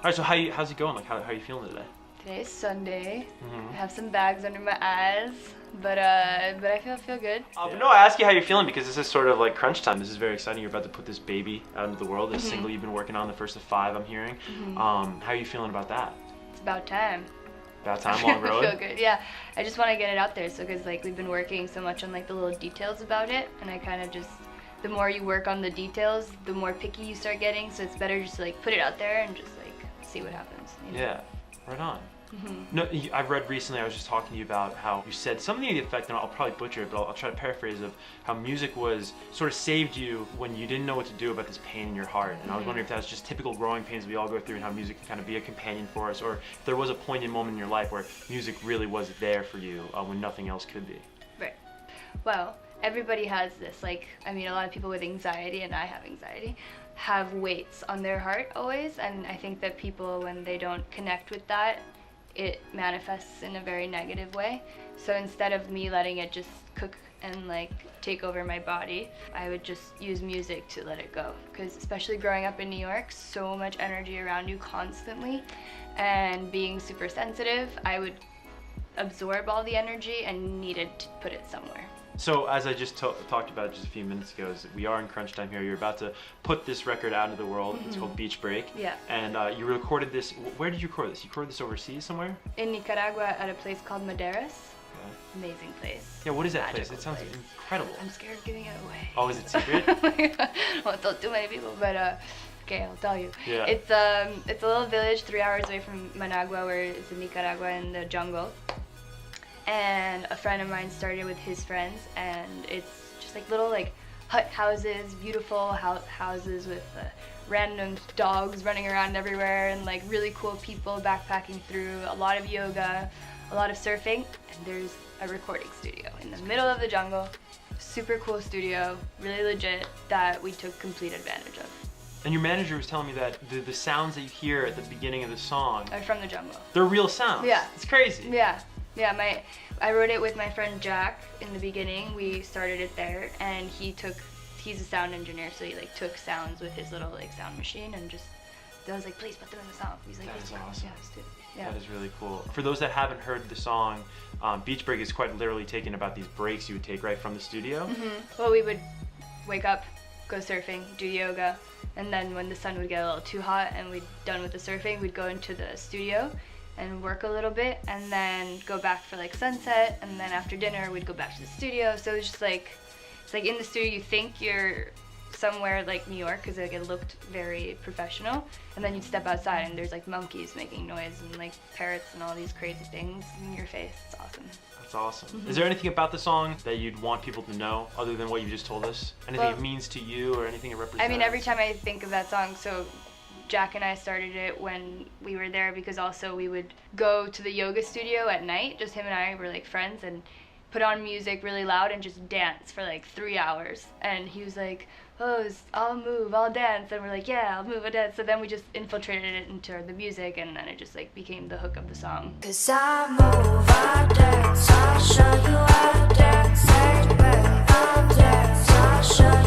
right, so how's it going? Like, how are you feeling today? Today's Sunday. I have some bags under my eyes, but I feel good. No, I ask you how you're feeling because this is sort of like crunch time. This is very exciting. You're about to put this baby out into the world. This single you've been working on, the first of 5, I'm hearing. How are you feeling about that? It's about time. About time, long road? I feel good, yeah. I just want to get it out there, so because like we've been working so much on like the little details about it, and I kind of just, the more you work on the details, the more picky you start getting, so it's better just to like put it out there and just like see what happens. You know? Yeah, right on. No, I've read recently, I was just talking to you about how you said something to the effect, and I'll probably butcher it, but I'll try to paraphrase, of how music was sort of saved you when you didn't know what to do about this pain in your heart. And I was wondering if that was just typical growing pains we all go through, and how music can kind of be a companion for us, or if there was a poignant moment in your life where music really was there for you when nothing else could be. Right. Well, everybody has this, like, I mean, a lot of people with anxiety, and I have anxiety, have weights on their heart always, and I think that people, when they don't connect with that, it manifests in a very negative way. So instead of me letting it just cook and like take over my body, I would just use music to let it go. Because especially growing up in New York, so much energy around you constantly, and being super sensitive, I would absorb all the energy and needed to put it somewhere. So as I just talked about just a few minutes ago, is we are in crunch time here. You're about to put this record out into the world. It's called Beach Break. Yeah. And you recorded this, where did you record this? You recorded this overseas somewhere? In Nicaragua at a place called Maderas. Okay. Amazing place. Yeah, what is that place? Magical It sounds place. incredible. I'm scared of giving it away. Oh, is it secret? Well, don't too many people, but okay, I'll tell you. Yeah. It's a little village 3 hours away from Managua, where it's in Nicaragua in the jungle. And a friend of mine started with his friends, and it's just like little like hut houses, beautiful houses with random dogs running around everywhere, and like really cool people backpacking through, a lot of yoga, a lot of surfing, and there's a recording studio in the middle of the jungle. Super cool studio, really legit, that we took complete advantage of. And your manager was telling me that the sounds that you hear at the beginning of the song I'm from the jungle. they're real sounds. Yeah. It's crazy. Yeah. Yeah, I wrote it with my friend Jack in the beginning. We started it there, and he's a sound engineer, so he like took sounds with his little like sound machine and just, I was like, please put them in the song. He's like, That is "Yes, awesome. yeah, let's do it." Yeah. That is really cool. For those that haven't heard the song, Beach Break is quite literally taken about these breaks you would take right from the studio. Well, we would wake up, go surfing, do yoga, and then when the sun would get a little too hot and we'd done with the surfing, we'd go into the studio and work a little bit, and then go back for like sunset, and then after dinner we'd go back to the studio. So it was just like, it's like in the studio you think you're somewhere like New York, because like it looked very professional, and then you'd step outside and there's like monkeys making noise and like parrots and all these crazy things in your face. It's awesome. That's awesome. Is there anything about the song that you'd want people to know other than what you just told us? Anything it means to you, or anything it represents? I mean, every time I think of that song, so Jack and I started it when we were there, because also we would go to the yoga studio at night, just him and I were like friends, and put on music really loud and just dance for like 3 hours. And he was like, oh, I'll move, I'll dance. And we're like, yeah, I'll move, I'll dance. So then we just infiltrated it into the music, and then it just like became the hook of the song. 'Cause I move, I dance, I'll show you I dance, anywhere I dance, I'll show you.